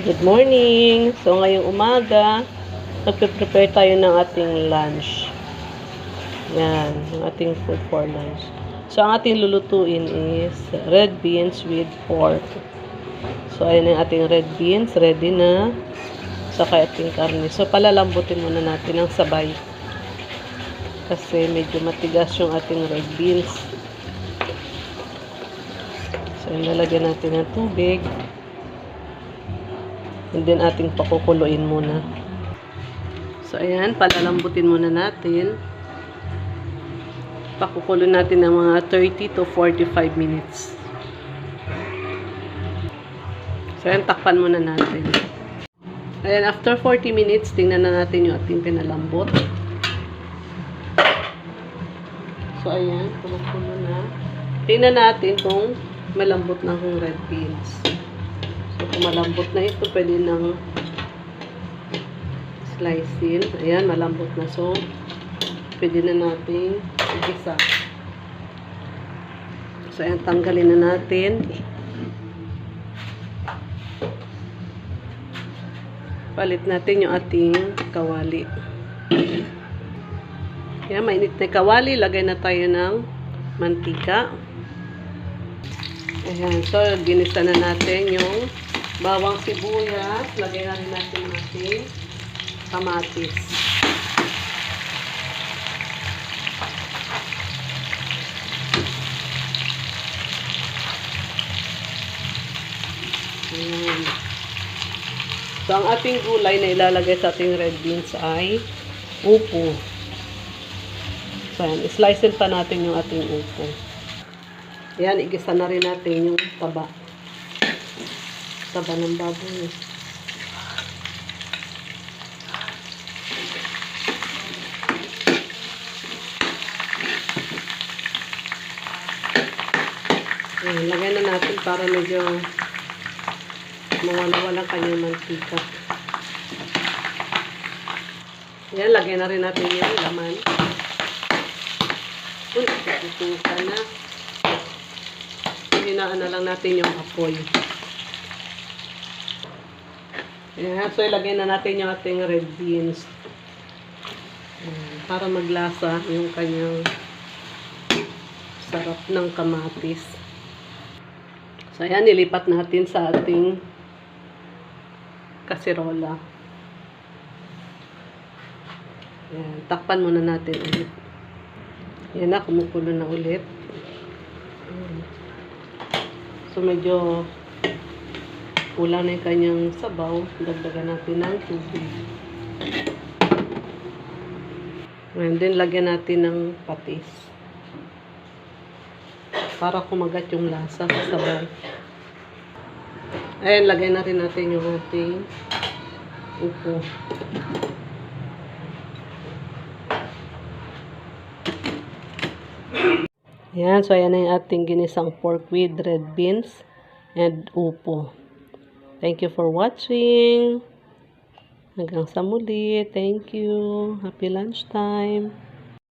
Good morning! So, ngayong umaga, nagpe-prepare tayo ng ating lunch. Yan, yung ating food for lunch. So, ang ating lulutuin is red beans with pork. So, ayan yung ating red beans, ready na. Saka ating karne. So, palalambutin muna natin ng sabay. Kasi medyo matigas yung ating red beans. So, ilalagyan natin ng tubig. And then, ating pakukuluin muna. So, ayan, palalambutin muna natin. Pakukulo natin ng mga 30 to 45 minutes. So, ayan, takpan muna natin. Ayan, after 40 minutes, tingnan na natin yung ating pinalambot. So, ayan, kumukulo na. Tingnan natin kung malambot na yung red beans. So, kung malambot na ito, pwede nang slicein. Ayan, malambot na. So, pwede na natin igisa. So, ayan, tanggalin na natin. Palit natin yung ating kawali. Ayan, mainit na kawali. Lagay na tayo ng mantika. Ayan, so, ginisa na natin yung bawang sibuyas. Lagay na rin natin yung ating kamatis. Ayan. So, ang ating gulay na ilalagay sa ating red beans ay upo. So, ayan, islicein pa natin yung ating upo. Ayan, igisa na rin natin yung taba. Taba ng baboy. Ayan, lagay na natin para medyo mawala-wala kanyang mantika. Ayan, lagay na rin natin yung laman. Tutukan na. Hinaan na lang natin yung apoy. Ayan, so ilagay na natin yung ating red beans. Ayan, para maglasa yung kanyang sarap ng kamatis. So, ayan, nilipat natin sa ating kasirola. Ayan, takpan muna natin ulit. Ayan na, kumukulo na ulit. Ayan. So, medyo kulang na yung kanyang sabaw. Dagdagan natin ng tubig. And then, lagyan natin ng patis. Para kumagat yung lasa sa sabaw. Ayan, lagay na rin natin yung ating upo. Ayan, so ayan na yung ating ginisang pork with red beans and upo. Thank you for watching. Hanggang sa muli. Thank you. Happy lunchtime.